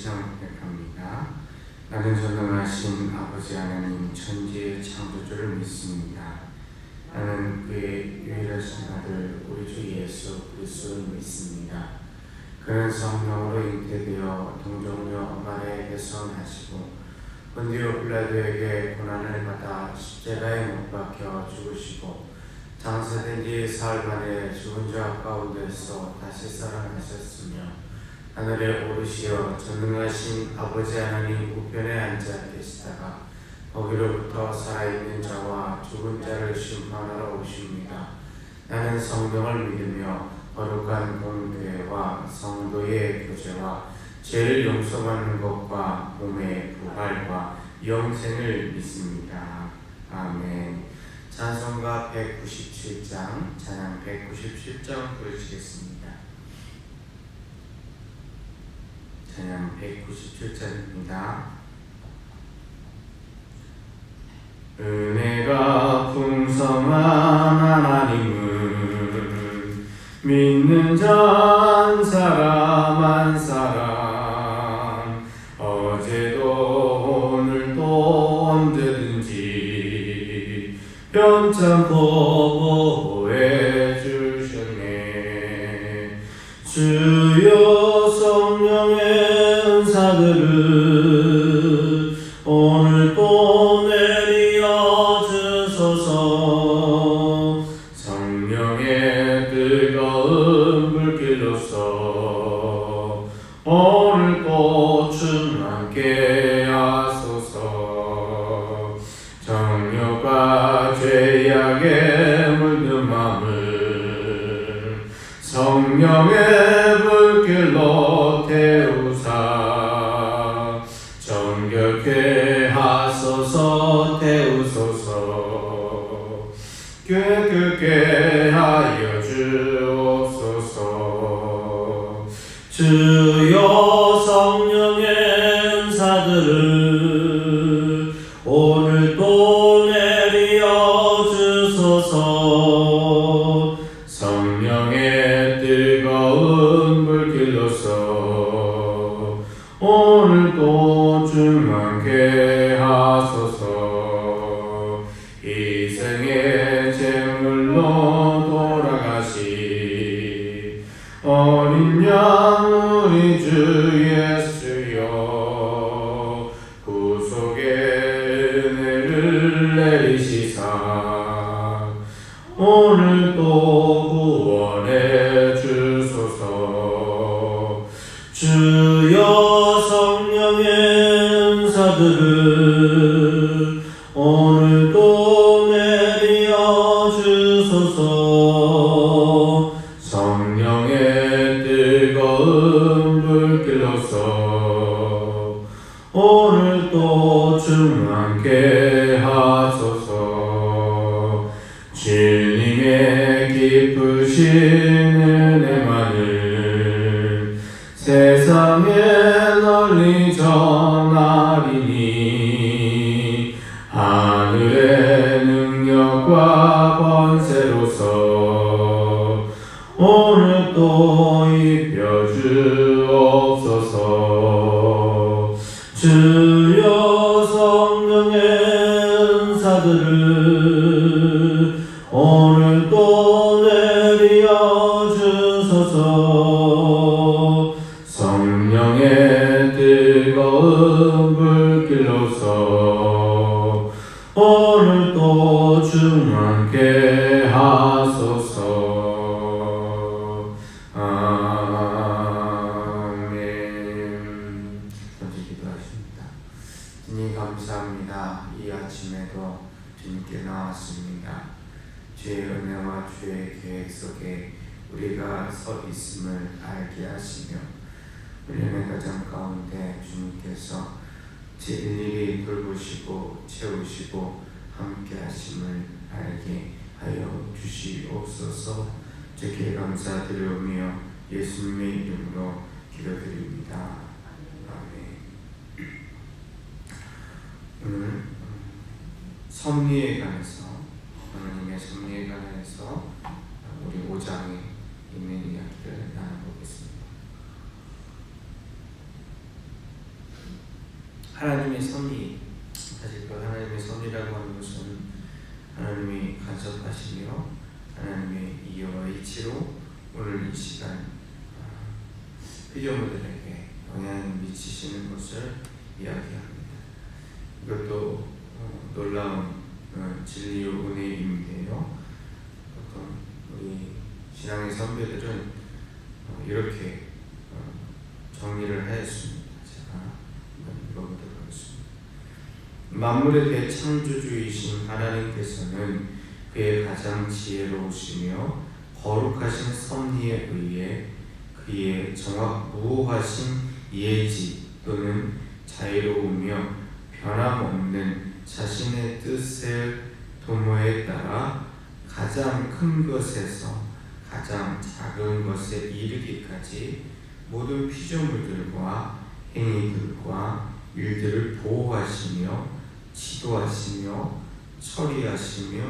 시간 고백합니다. 나는 전능하신 아버지 하나님 천지의 창조주를 믿습니다. 나는 그의 유일하신 아들 우리 주 예수 그리스도를 믿습니다. 그는 성령으로 잉태되어 동정녀 마리아에게서 나시고 본디오 빌라도에게 고난을 받아 십자가에 못 박혀 죽으시고 장사된 뒤 사흘 만에 죽은 자 가운데서 다시 살아나셨으며 하늘에 오르시어 전능하신 아버지 하나님 우편에 앉아 계시다가 거기로부터 살아있는 자와 죽은 자를 심판하러 오십니다. 나는 성령을 믿으며 거룩한 공교회와 성도의 교제와 죄를 용서받는 것과 몸의 부활과 영생을 믿습니다. 아멘. 찬송가 197장, 찬양 197장 부르시겠습니다. 찬양 197장입니다. 은혜가 풍성한 하나님은 믿는 자 한 사람 한 사람 어제도 오늘도 언제든지 편찮고 보호해 주셨네. 주여 성령의 은사들을 오늘도 내려 주소서. 성령의 뜨거운 불길로서 오늘도 충만케 하소서. 정욕과 죄악에 물든 마음을 성령의 불길로 태우사 정결케 하소서. 태우소서. 꾀꾀게 하여 주옵소서. 주여 성령의 은사들을 오늘도 내려 주소서. 성령의 뜨거운 불길로서 오늘도 충만케 하소서. 이생의 제물로 돌아가시 어린 양 우리 주 예수여 구속의 은혜를 내리시사 오늘도 구원해 주소서. 주여 성령의 은사들을 오늘도 내려 주소서. 성령의 뜨거운 불길로서 오늘도 충만케 하소서. 주님의 기쁘신 은혜만을 세상에 널리 전하리니 하늘의 능력과 권세로서 오늘도 입혀주옵소서. 주여 성령의 은사들을 오늘도 내려 주소서. 성령의 뜨거운 불길로서 오늘도 충만케 하소서. 아멘. 먼저 기도하십니다. 주님 감사합니다. 이 아침에도 주님께 나왔습니다. 주의 은혜와 주의 계획 속에 우리가 서 있음을 알게 하시며 우리의 가정 가운데 주님께서 일일이 돌보시고 채우시고 함께 하심을 알게 하여 주시옵소서. 주께 감사드리오며 예수님의 이름으로 기도드립니다. 아멘. 오늘 섭리에 관해서 하나님의 섭리에 관해서 우리 5장에 있는 이야기를 나눠보겠습니다. 하나님의 섭리, 사실 그 하나님의 섭리라고 하는 것은 하나님이 간섭하시며 하나님의 이해와 이치로 오늘 이 시간 피조물들에게 영향을 미치시는 것을 이야기합니다. 이것도 놀라운 진리의 은혜인데요. 어떤 우리 신앙의 선배들은 이렇게 정리를 하였습니다. 제가 한번 읽어보도록 하겠습니다. 만물의 대창조주이신 하나님께서는 그의 가장 지혜로우시며 거룩하신 섭리에 의해 그의 무호하신 예지 또는 자유로우며 변함없는 자신의 뜻의 도모에 따라 가장 큰 것에서 가장 작은 것에 이르기까지 모든 피조물들과 행위들과 일들을 보호하시며 지도하시며 처리하시며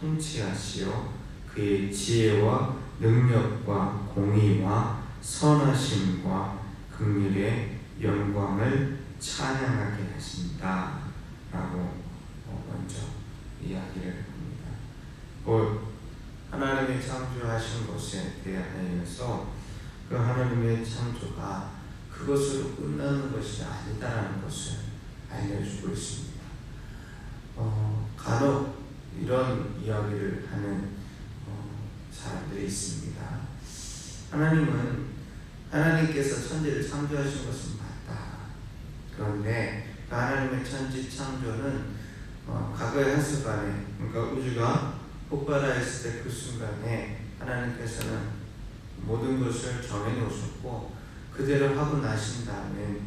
통치하시어 그의 지혜와 능력과 공의와 선하심과 긍휼의 영광을 찬양하게 하신다 라고 먼저 이야기를 합니다. 곧 하나님의 창조하신 것에 대하여서 그 하나님의 창조가 그것으로 끝나는 것이 아니다라는 것을 알려주고 있습니다. 간혹 이런 이야기를 하는 사람들이 있습니다. 하나님께서 천지를 창조하신 것은 맞다. 그런데 그 하나님의 천지 창조는 과거의 한순간에, 그러니까 우주가 폭발하였을 때 그 순간에 하나님께서는 모든 것을 정해놓으셨고 그대로 하고 나신 다음에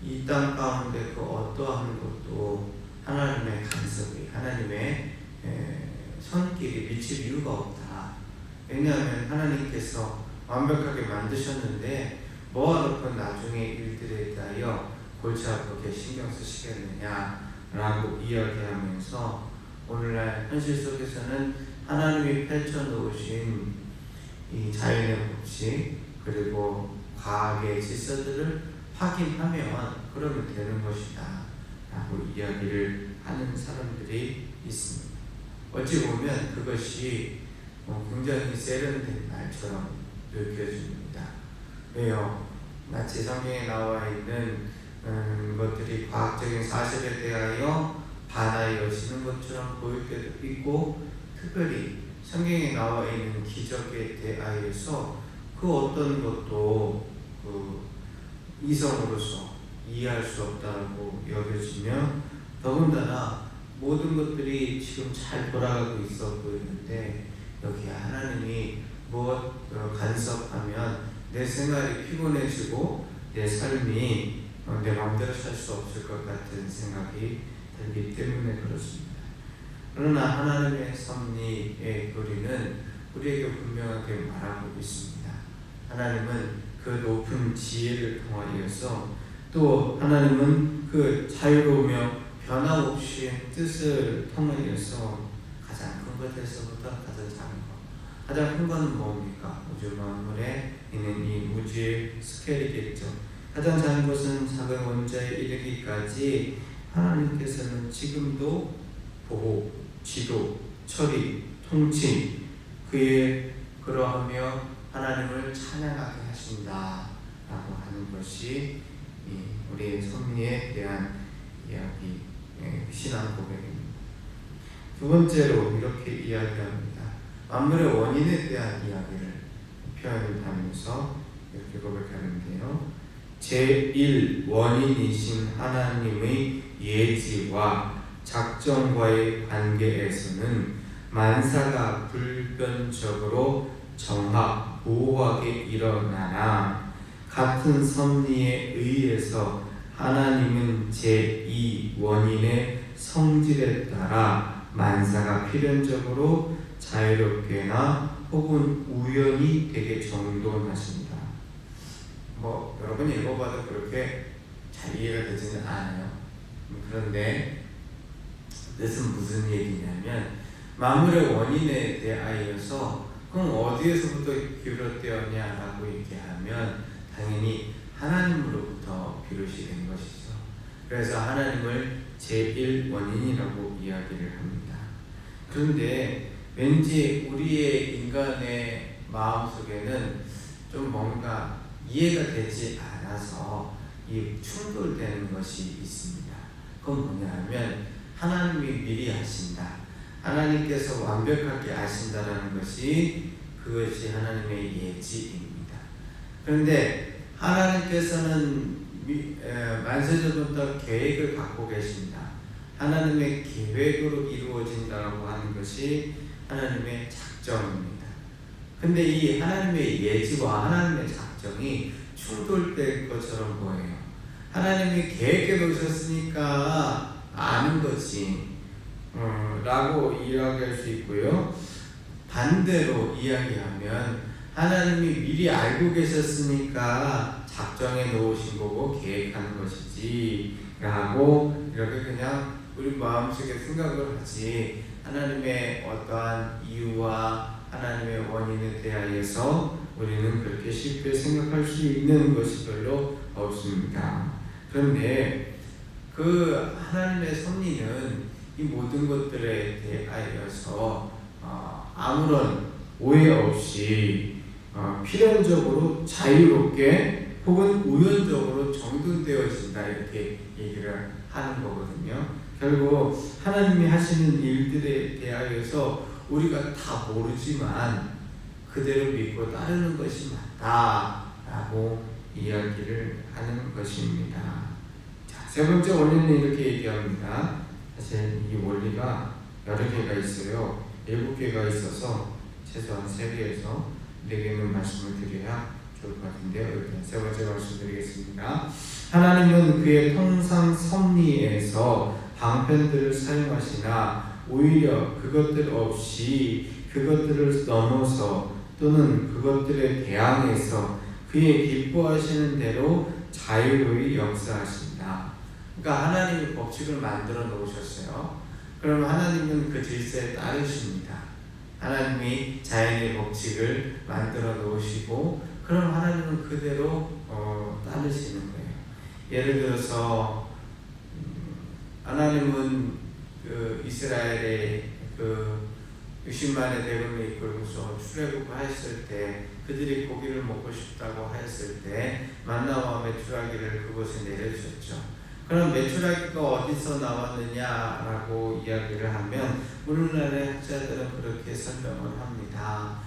이 땅 가운데 그 어떠한 것도 하나님의 간섭이, 하나님의 손길이 미칠 이유가 없다. 왜냐하면 하나님께서 완벽하게 만드셨는데 뭐하러 나중에 일들에 대하여 골치 아프게 신경 쓰시겠느냐라고 이야기하면서 오늘날 현실 속에서는 하나님이 펼쳐놓으신 이 자연의 법칙 그리고 과학의 질서들을 확인하면 그러면 되는 것이다 라고 이야기를 하는 사람들이 있습니다. 어찌 보면 그것이 굉장히 세련된 말처럼 느껴집니다. 왜요? 마치 성경에 나와 있는 것들이 과학적인 사실에 대하여 반하여지는 것처럼 보일 때도 있고, 특별히 성경에 나와 있는 기적에 대하여서 그 어떤 것도 이성으로서 이해할 수 없다고 여겨지며, 더군다나 모든 것들이 지금 잘 돌아가고 있어 보이는데 여기 하나님이 무엇 간섭하면 내 생활이 피곤해지고 내 삶이 내 마음대로 살 수 없을 것 같은 생각이 들기 때문에 그렇습니다. 그러나 하나님의 섭리의 교리는 우리에게 분명하게 말하고 있습니다. 하나님은 그 높은 지혜를 통하여서, 또 하나님은 그 자유로우며 변함없이 뜻을 통하여서 가장 큰 것에서부터 가장 작은 것, 가장 큰 것은 뭡니까? 우주 만물에 있는 이 우주의 스케일이겠죠. 가장 작은 것은 작은 원자에 이르기까지 하나님께서는 지금도 보호, 지도, 처리, 통치, 그의 그러하며 하나님을 찬양하게 하신다 라고 하는 것이 우리의 섭리에 대한 이야기, 신앙 고백입니다. 두 번째로 이렇게 이야기합니다. 만물의 원인에 대한 이야기를 표현을 하면서 이렇게 고백하는데요. 제1 원인이신 하나님의 예지와 작정과의 관계에서는 만사가 불변적으로 정확무호하게 일어나나, 같은 섭리에 의해서 하나님은 제2 원인의 성질에 따라 만사가 필연적으로 자유롭게나 혹은 우연히 되게 정돈하십니다. 여러분이 읽어봐도 그렇게 잘 이해가 되지는 않아요. 그런데 뜻은 무슨 얘기냐면, 만물의 원인에 대하여서 그럼 어디에서부터 비롯되었냐라고 얘기하면 당연히 하나님으로부터 비롯이 된 것이죠. 그래서 하나님을 제1 원인이라고 이야기를 합니다. 그런데 왠지 우리의 인간의 마음속에는 좀 뭔가 이해가 되지 않아서 이 충돌되는 것이 있습니다. 그건 뭐냐면 하나님이 미리 아신다. 하나님께서 완벽하게 아신다라는 것이 그것이 하나님의 예지입니다. 그런데 하나님께서는 만세전부터 계획을 갖고 계신다. 하나님의 계획으로 이루어진다라고 하는 것이 하나님의 작정입니다. 근데 이 하나님의 예지와 하나님의 작정이 충돌될 것처럼 보여요. 하나님이 계획해 놓으셨으니까 아는 거지 라고 이야기할 수 있고요. 반대로 이야기하면 하나님이 미리 알고 계셨으니까 작정해 놓으신 거고 계획하는 것이지 라고 이렇게 그냥 우리 마음속에 생각을 하지, 하나님의 어떠한 이유와 하나님의 원인에 대하여서 우리는 그렇게 쉽게 생각할 수 있는 것이 별로 없습니다. 그런데 그 하나님의 섭리는 이 모든 것들에 대하여서 아무런 오해 없이 필연적으로 자유롭게 혹은 우연적으로 정돈되어진다, 이렇게 얘기를 하는 거거든요. 결국 하나님이 하시는 일들에 대하여서 우리가 다 모르지만 그대로 믿고 따르는 것이 맞다라고 이야기를 하는 것입니다. 자, 세 번째 원리는 이렇게 얘기합니다. 사실 이 원리가 여러 개가 있어요. 7개가 있어서 최소한 3개에서 4개는 말씀을 드려야 좋을 것 같은데요. 일단 세 번째 말씀드리겠습니다. 하나님은 그의 통상 섭리에서 방편들을 사용하시나 오히려 그것들 없이 그것들을 넘어서 또는 그것들에 대항해서 그의 기뻐하시는 대로 자유로이 역사하신다. 그러니까 하나님이 법칙을 만들어 놓으셨어요. 그럼 하나님은 그 질서에 따르십니다. 하나님이 자연의 법칙을 만들어 놓으시고 그럼 하나님은 그대로 따르시는 거예요. 예를 들어서 하나님은 그 이스라엘의 그 60만의 대군을 이끌고서 출애굽을 했을 때 그들이 고기를 먹고 싶다고 하였을 때 만나와 메추라기를 그곳에 내려주셨죠. 그럼 메추라기가 어디서 나왔느냐라고 이야기를 하면 오늘날의 학자들은 그렇게 설명을 합니다.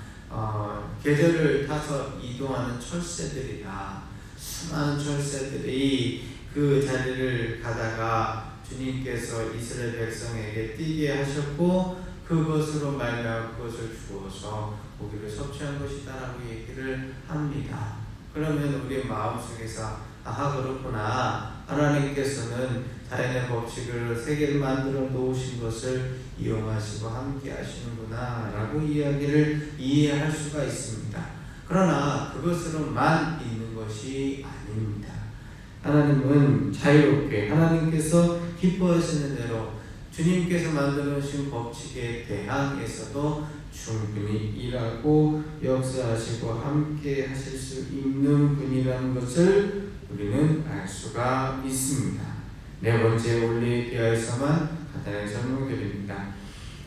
계절을 타서 이동하는 철새들이다. 수많은 철새들이 그 자리를 가다가 주님께서 이스라엘 백성에게 뛰게 하셨고 그것으로 말미암아 그것을 주어서 고기를 섭취한 것이다라고 얘기를 합니다. 그러면 우리 마음속에서 아하, 그렇구나. 하나님께서는 자연의 법칙을 세계를 만들어 놓으신 것을 이용하시고 함께 하시는구나 라고 이야기를 이해할 수가 있습니다. 그러나 그것으로만 있는 것이 아닙니다. 하나님은 자유롭게 하나님께서 기뻐하시는 대로 주님께서 만들어 놓으신 법칙에 대항해서도 충분히 일하고 역사하시고 함께 하실 수 있는 분이라는 것을 우리는 알 수가 있습니다. 네 번째 원리에 대해서만 간단하게 설명드립니다.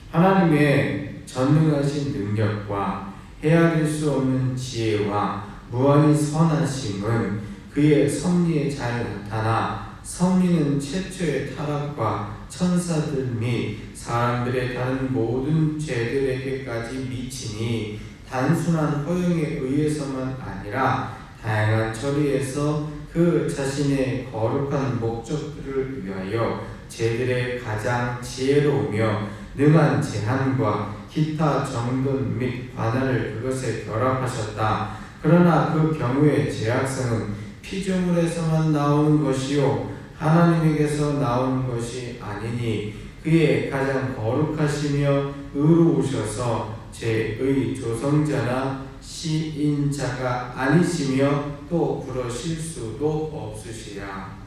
하나님의 전능하신 능력과 헤아릴 수 없는 지혜와 무한히 선하심은 그의 섭리에 잘 나타나 섭리는 최초의 타락과 천사들 및 사람들의 다른 모든 죄들에게까지 미치니 단순한 허용에 의해서만 아니라 다양한 처리에서 그 자신의 거룩한 목적들을 위하여 죄들의 가장 지혜로우며 능한 제한과 기타 정돈 및 관할을 그것에 결합하셨다. 그러나 그 경우의 제약성은 피조물에서만 나오는 것이요 하나님에게서 나오는 것이 아니니 그의 가장 거룩하시며 의로우셔서 죄의 조성자나 시인자가 아니시며 또 그러실 수도 없으시라.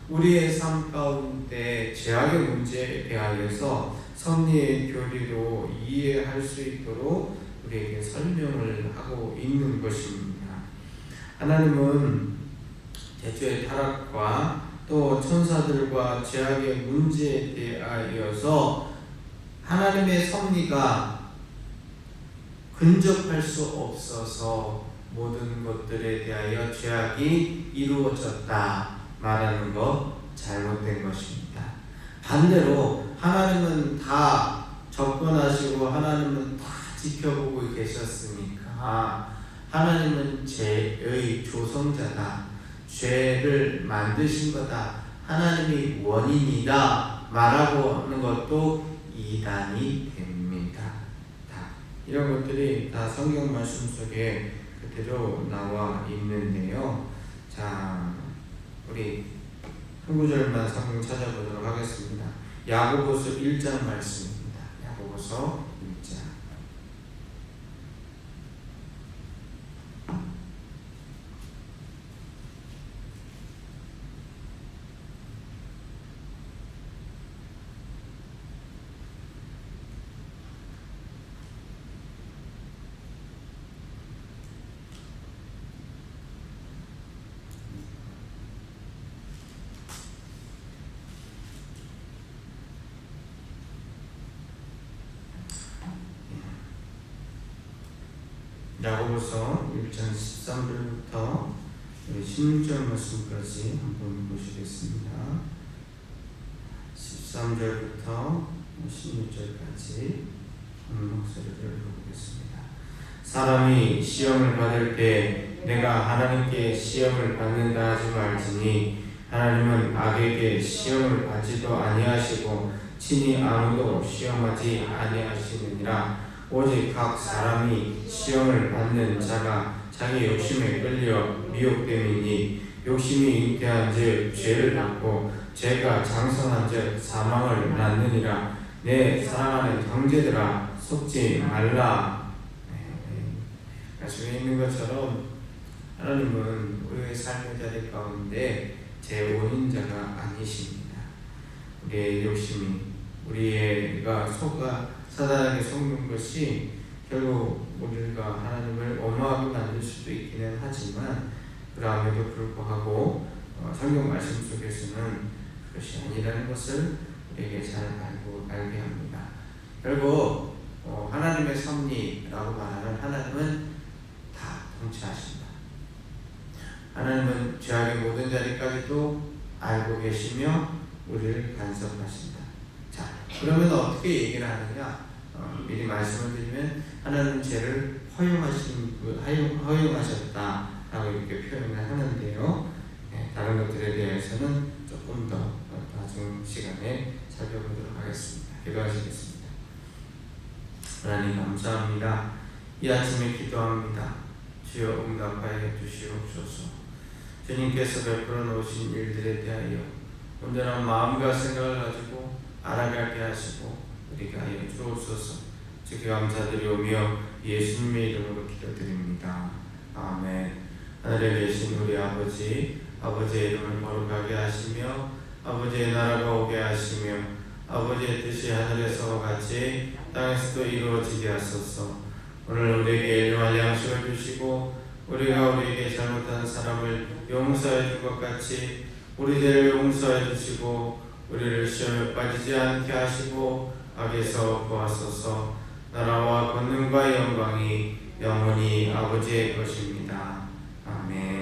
우리의 삶 가운데 죄악의 문제에 대하여서 섭리의 교리로 이해할 수 있도록 우리에게 설명을 하고 있는 것입니다. 하나님은 대초의 타락과 또 천사들과 죄악의 문제에 대하여서 하나님의 섭리가 근접할 수 없어서 모든 것들에 대하여 죄악이 이루어졌다 말하는 것 잘못된 것입니다. 반대로 하나님은 다 접근하시고 하나님은 다 지켜보고 계셨으니까 하나님은 죄의 조성자다, 죄를 만드신 거다, 하나님이 원인이다 말하고 하는 것도 이단이 됩니다. 이런 것들이 다 성경 말씀 속에 그대로 나와 있는데요. 자, 우리 한 구절만 성경 찾아보도록 하겠습니다. 야고보서 1장 말씀입니다. 야고보서 1장. 야고보서 1장 13절부터 16절 말씀까지 한번 보시겠습니다. 13절부터 16절까지 목소리를 들어보겠습니다. 사람이 시험을 받을 때 내가 하나님께 시험을 받는다 하지 말지니 하나님은 악에게 시험을 받지도 아니하시고 친히 아무도 시험하지 아니하시느니라. 오직 각 사람이 시험을 받는 자가 자기 욕심에 끌려 미혹됨이니 욕심이 잉태한 즉 죄를 낳고 죄가 장성한 즉 사망을 낳느니라. 내 사랑하는 형제들아 속지 말라. 말씀에 있는 것처럼 하나님은 우리의 삶의 자리 가운데 제 원인자가 아니십니다. 우리의 욕심이 우리가 사단에게 속는 것이 결국 우리가 하나님을 엄하게 만들 수도 있기는 하지만 그럼에도 불구하고 성경 말씀 속에서는 그것이 아니라는 것을 우리에게 잘 알게 합니다. 결국 하나님의 섭리라고 말하는 하나님은 다 통치하신다. 하나님은 죄악의 모든 자리까지도 알고 계시며 우리를 간섭하신다. 자, 그러면 어떻게 얘기를 하느냐? 미리 말씀을 드리면 하나님은 죄를 허용하셨다라고 이렇게 표현을 하는데요. 다른 것들에 대해서는 조금 더 나중 시간에 살펴보도록 하겠습니다. 기도하시겠습니다. 하나님 감사합니다. 이 아침에 기도합니다. 주여 응답하여 주시옵소서. 주님께서 베풀어 놓으신 일들에 대하여 온전한 마음과 생각을 가지고 알아가게 하시고 우리가 하여 주옵소서. 주께 감사드리오며 예수님의 이름으로 기도드립니다. 아멘. 하늘에 계신 우리 아버지, 아버지의 이름을 거룩하게 하시며 아버지의 나라가 오게 하시며 아버지의 뜻이 하늘에서와 같이 땅에서도 이루어지게 하소서. 오늘 우리에게 일용할 양식을 주시고 우리가 우리에게 잘못한 사람을 용서해 준 것 같이 우리 죄를 용서해 주시고 우리를 시험에 빠지지 않게 하시고 악에서 구하소서. 나라와 권능과 영광이 영원히 아버지의 것입니다. 아멘.